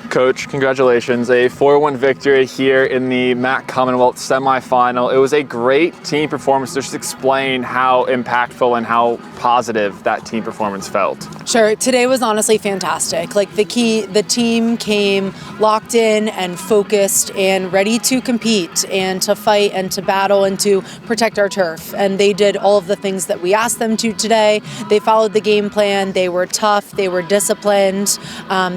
Coach, congratulations. A 4-1 victory here in the MAC Commonwealth Semifinal. It was a great team performance. Just explain how impactful and how positive that team performance felt. Sure. Today was honestly fantastic. Like the team came locked in and focused and ready to compete and to fight and to battle and to protect our turf. And they did all of the things that we asked them to today. They followed the game plan. They were tough. They were disciplined.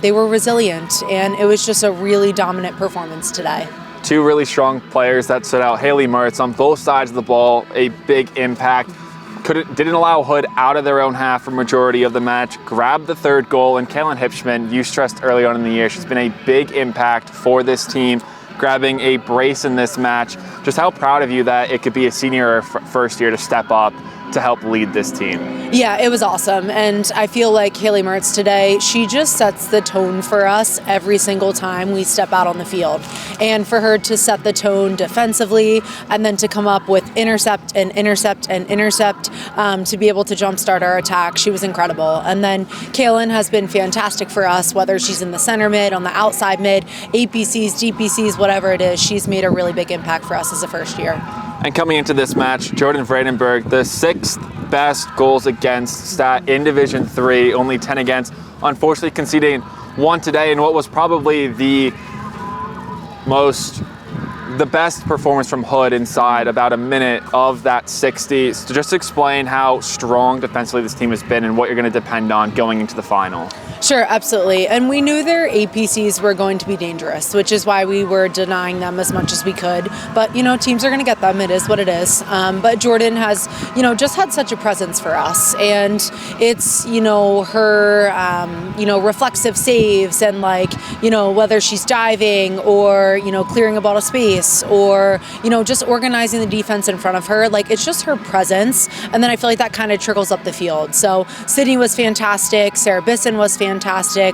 They were resilient. And it was just a really dominant performance today. Two really strong players that stood out. Haley Mertz on both sides of the ball, a big impact. Didn't allow Hood out of their own half for majority of the match. Grabbed the third goal, and Kaylin Hipschman, you stressed early on in the year, she's been a big impact for this team, grabbing a brace in this match. Just how proud of you that it could be a senior or first year to step up to help lead this team. Yeah, it was awesome. And I feel like Haley Mertz today, she just sets the tone for us every single time we step out on the field. And for her to set the tone defensively and then to come up with intercept and intercept and intercept to be able to jumpstart our attack, she was incredible. And then Kaylin has been fantastic for us, whether she's in the center mid, on the outside mid, APCs, DPCs, whatever it is, she's made a really big impact for us as a first year. And coming into this match, Jordan Vredenberg, the 6th best goals against stat in Division III, only 10 against, unfortunately conceding one today in what was probably the best performance from Hood inside about a minute of that 60. So just explain how strong defensively this team has been and what you're going to depend on going into the final. Sure, absolutely. And we knew their APCs were going to be dangerous, which is why we were denying them as much as we could. But, teams are going to get them. It is what it is. But Jordan has, just had such a presence for us. And it's, her, reflexive saves and whether she's diving or, clearing a ball to space or, just organizing the defense in front of her. It's just her presence. And then I feel like that kind of trickles up the field. So Sydney was fantastic. Sarah Bisson was fantastic.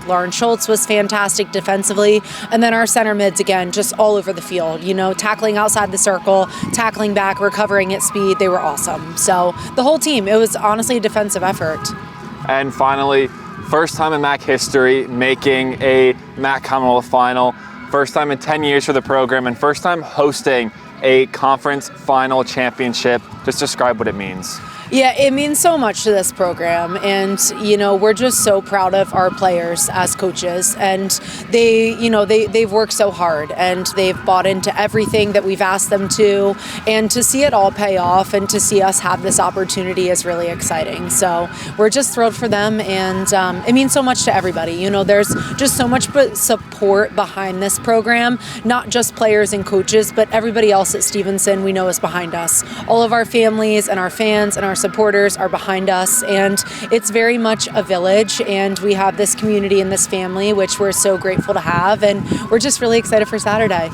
Lauren Schultz was fantastic defensively. And then our center mids, again, just all over the field, tackling outside the circle, tackling back, recovering at speed. They were awesome. So the whole team, it was honestly a defensive effort. And finally, first time in MAC history making a MAC Commonwealth final. First time in 10 years for the program and first time hosting a conference final championship. Just describe what it means. Yeah, it means so much to this program, and we're just so proud of our players as coaches, and they've worked so hard and they've bought into everything that we've asked them to, and to see it all pay off and to see us have this opportunity is really exciting. So we're just thrilled for them, and it means so much to everybody. There's just so much support behind this program, not just players and coaches, but everybody else at Stevenson we know is behind us. All of our families and our fans and our supporters are behind us, and it's very much a village, and we have this community and this family which we're so grateful to have, and we're just really excited for Saturday.